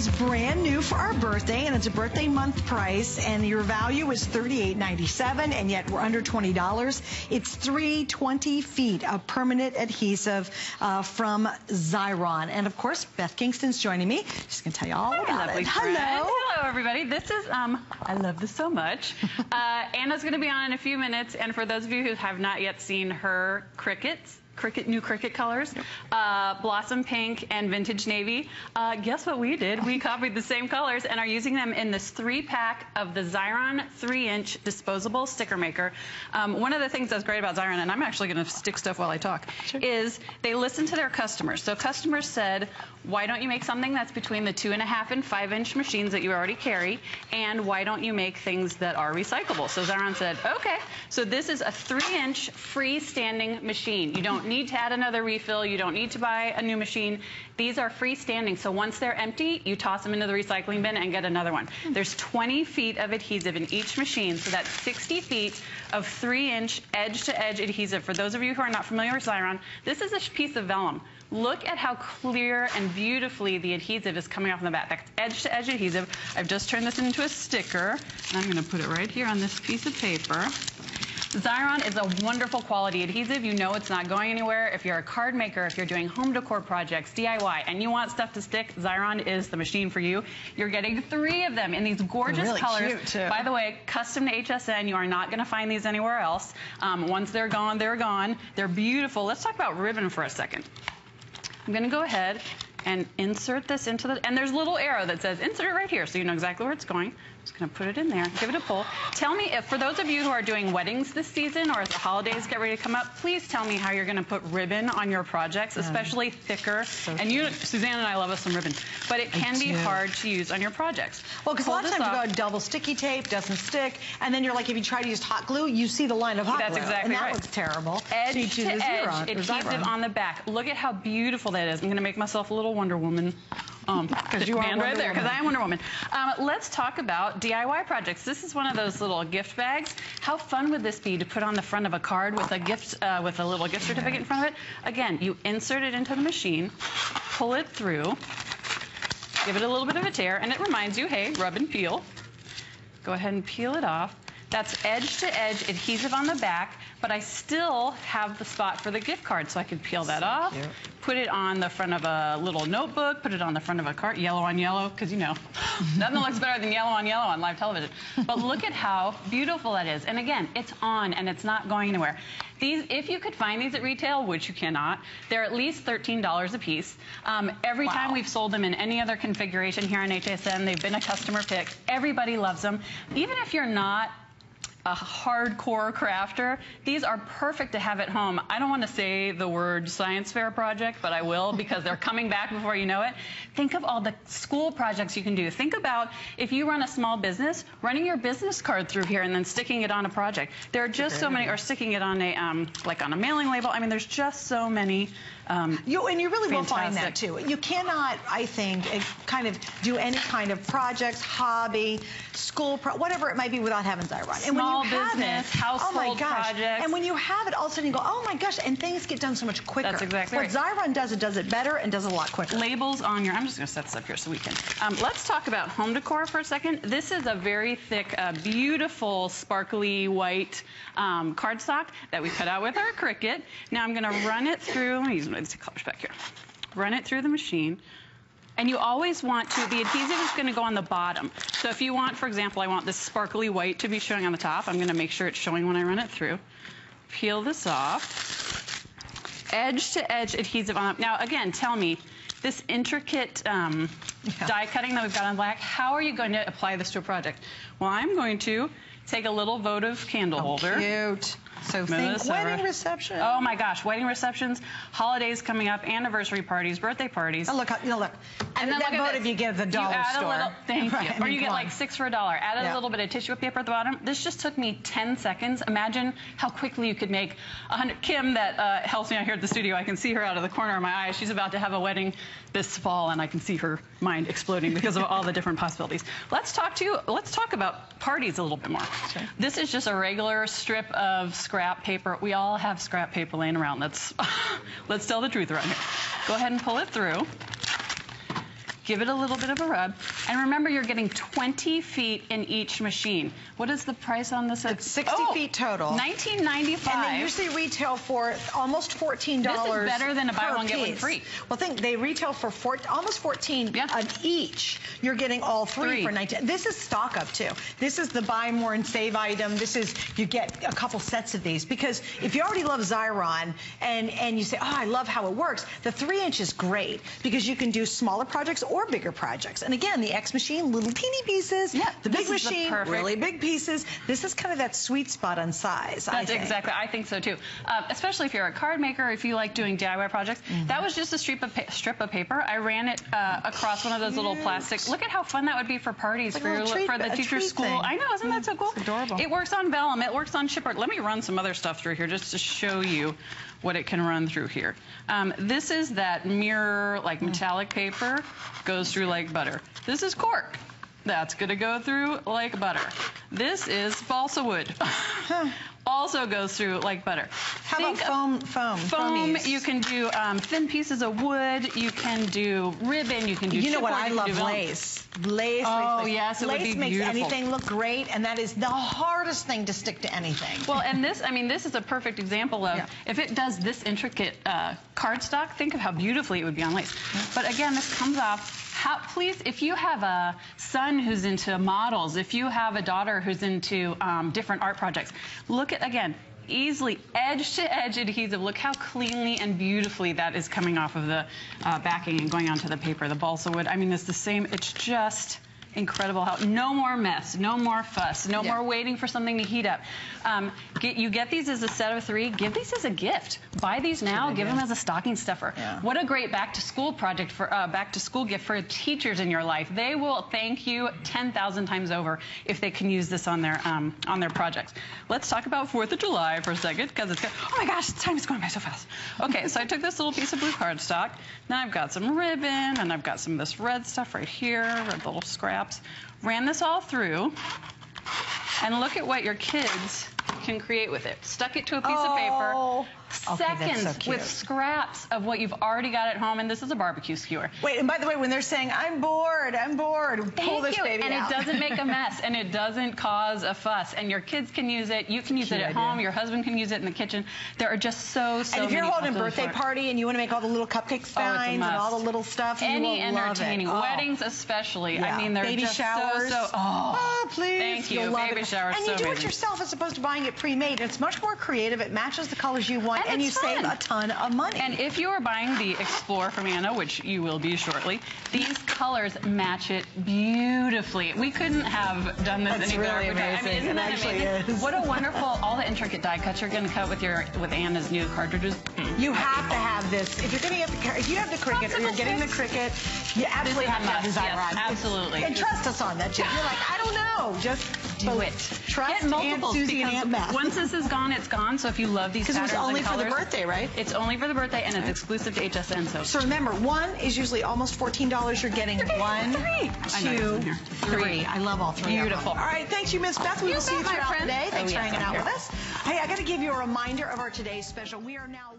is brand new for our birthday, and it's a birthday month price, and your value is $38.97, and yet we're under $20. It's 320 feet of permanent adhesive from Xyron. And of course, Beth Kingston's joining me. She's going to tell you all about it. Hello. Hello, everybody. This is, I love this so much. Anna's going to be on in a few minutes, and for those of you who have not yet seen her new cricket colors, blossom pink and vintage navy. Guess what we did? We copied the same colors and are using them in this 3-pack of the Xyron 3-inch disposable sticker maker. One of the things that's great about Xyron, and I'm actually going to stick stuff while I talk, is they listen to their customers. So customers said, why don't you make something that's between the 2.5 and 5-inch machines that you already carry, and why don't you make things that are recyclable? So Xyron said, okay. So this is a 3-inch freestanding machine. You don't need to add another refill. You don't need to buy a new machine. These are freestanding, so once they're empty, you toss them into the recycling bin and get another one. There's 20 feet of adhesive in each machine, so that's 60 feet of 3-inch edge-to-edge adhesive. For those of you who are not familiar with Xyron, this is a piece of vellum. Look at how clear and beautifully the adhesive is coming off in the back. That's edge-to-edge adhesive. I've just turned this into a sticker, and I'm going to put it right here on this piece of paper. Xyron is a wonderful quality adhesive. You know it's not going anywhere. If you're a card maker, if you're doing home decor projects, DIY, and you want stuff to stick, Xyron is the machine for you. You're getting 3 of them in these gorgeous really colors. Cute too. By the way, custom to HSN. You are not going to find these anywhere else. Once they're gone, they're gone. They're beautiful. Let's talk about ribbon for a second. I'm going to go ahead and insert this into the, and there's a little arrow that says insert it right here so you know exactly where it's going. I'm just going to put it in there, give it a pull. Tell me if, for those of you who are doing weddings this season or as the holidays get ready to come up, please tell me how you're going to put ribbon on your projects, especially thicker. So and you, Suzanne and I love us some ribbon, but it can be hard to use on your projects. Well, because a lot of times you go double sticky tape, doesn't stick, and then you're like, if you try to use hot glue, you see the line of hot glue. That's exactly right. And that looks terrible. Edge to edge adhesive on the back. Look at how beautiful that is. I'm going to make myself a little Wonder Woman. Because you are right there, because I am Wonder Woman. Let's talk about DIY projects. This is one of those little gift bags. How fun would this be to put on the front of a card with a gift, with a little gift certificate in front of it? Again, you insert it into the machine, pull it through, give it a little bit of a tear, and it reminds you, hey, rub and peel. Go ahead and peel it off. That's edge-to-edge adhesive on the back, but I still have the spot for the gift card, so I can peel that off, put it on the front of a little notebook, put it on the front of a card, yellow on yellow, because you know, nothing looks better than yellow on live television. But look at how beautiful that is. And again, it's on and it's not going anywhere. These, if you could find these at retail, which you cannot, they're at least $13 a piece. Every time we've sold them in any other configuration here on HSN, they've been a customer pick. Everybody loves them. Even if you're not a hardcore crafter, these are perfect to have at home. I don't want to say the word science fair project, but I will because they're coming back before you know it. Think of all the school projects you can do. Think about if you run a small business, running your business card through here and then sticking it on a project. There are just so many, or sticking it on a like on a mailing label. I mean, there's just so many. And you really will find that too. You cannot, I think, kind of do any kind of projects, hobby, school, whatever it might be without having Xyron. And small business, household projects. And when you have it, all of a sudden you go, oh my gosh, and things get done so much quicker. That's exactly right. What Xyron does, it does it better and does it a lot quicker. Labels on your, I'm just going to set this up here so we can. Let's talk about home decor for a second. This is a very thick, beautiful, sparkly white cardstock that we cut out with our Cricut. Now I'm going to run it through, let me use the colors back here. Run it through the machine. And you always want to, the adhesive is going to go on the bottom. So if you want, for example, I want this sparkly white to be showing on the top, I'm going to make sure it's showing when I run it through. Peel this off. Edge to edge adhesive on. Now again, tell me, this intricate die cutting that we've got on black, how are you going to apply this to a project? Well, I'm going to take a little votive candle holder. Cute. So think wedding reception. Oh my gosh, wedding receptions, holidays coming up, anniversary parties, birthday parties. Oh look, look. And then that votive you get at the dollar store. You add a little, thank you. Or you get like 6 for $1. Add a little bit of tissue paper at the bottom. This just took me 10 seconds. Imagine how quickly you could make 100. Kim, that helps me out here at the studio, I can see her out of the corner of my eye. She's about to have a wedding this fall, and I can see her mind exploding because of all the different possibilities. Let's talk about parties a little bit more. Sure. This is just a regular strip of scrap paper. We all have scrap paper laying around. Let's tell the truth around here. Go ahead and pull it through. give it a little bit of a rub. And remember, you're getting 20 feet in each machine. What is the price on this? It's 60 feet total. $19.95. And they usually retail for almost $14. This is better than a buy one, get one free. Well, they retail for almost $14 on each. You're getting all three for $19. This is stock up too. This is the buy more and save item. This is, you get a couple sets of these, because if you already love Xyron and you say, oh, I love how it works, the 3-inch is great because you can do smaller projects or bigger projects. And again, the X machine, little teeny pieces. Yeah, the big machine, really big pieces. This is kind of that sweet spot on size. That's exactly. I think so too. Especially if you're a card maker, if you like doing DIY projects. That was just a strip of paper. I ran it across one of those little plastic. Look at how fun that would be for parties, for the teacher's school. I know, isn't that so cool? It's adorable. It works on vellum. It works on chipboard. Let me run some other stuff through here just to show you what it can run through here. This is that mirror, like metallic paper, goes through like butter. This is cork. That's going to go through like butter. This is balsa wood. Also goes through like butter. How about foam? Foam, you can do thin pieces of wood. You can do ribbon. You can do You know what? I love lace. Lace. Oh, yes, it would be makes beautiful. anything look great, and that is the hardest thing to stick to anything. Well, and this, I mean, this is a perfect example of if it does this intricate cardstock, think of how beautifully it would be on lace. But again, this comes off. Please, if you have a son who's into models, if you have a daughter who's into different art projects, look at, again, easily edge-to-edge adhesive. Look how cleanly and beautifully that is coming off of the backing and going onto the paper. The balsa wood, I mean, it's the same. It's just incredible how no more mess, no more fuss, no more waiting for something to heat up. You get these as a set of 3. Give these as a gift. Buy these now. Give them as a stocking stuffer. What a great back-to-school project for back-to-school gift for teachers in your life. They will thank you 10,000 times over if they can use this on their projects. Let's talk about 4th of July for a second, because it's oh my gosh, time is going by so fast. Okay, so I took this little piece of blue cardstock. Now I've got some ribbon, and I've got some of this red stuff right here, red little scraps. Ran this all through, and look at what your kids can create with it. Stuck it to a piece of paper. Seconds with scraps of what you've already got at home, and this is a barbecue skewer. Wait, and by the way, when they're saying, I'm bored, pull this baby out. And it doesn't make a mess, and it doesn't cause a fuss, and your kids can use it, you can use it at home, your husband can use it in the kitchen. There are just so And if you're holding a birthday party and you want to make all the little cupcake steins and all the little stuff, any you will entertaining, love it. Weddings especially, I mean, they're baby just showers. oh, please. Thank you, baby showers. And you do it yourself as opposed to buying it pre-made. It's much more creative, it matches the colors you want, and you save a ton of money. And if you are buying the Explore from Anna, which you will be shortly, these colors match it beautifully. We couldn't have done this any better. Really amazing. I mean, isn't that amazing? What a wonderful, all the intricate die cuts you're going to cut with Anna's new cartridges. You have to have this. If you're going to get if you have the Cricut or you're getting the Cricut, you absolutely have to have the Xyron. Yes, absolutely. And trust us on that, Jim. You're like, I don't know. Just do it. Trust Aunt Susie and Aunt Beth. Once this is gone, it's gone. So if you love these patterns because it was only and colors, for the birthday, right? It's only for the birthday, and it's exclusive to HSN. So remember, 1 is usually almost $14. You're getting 1, 2, 3. I love all 3. Beautiful. All right, thanks you, Miss Beth. We will see you throughout the day. Thanks for hanging out with us. Hey, I got to give you a reminder of our today's special. We are now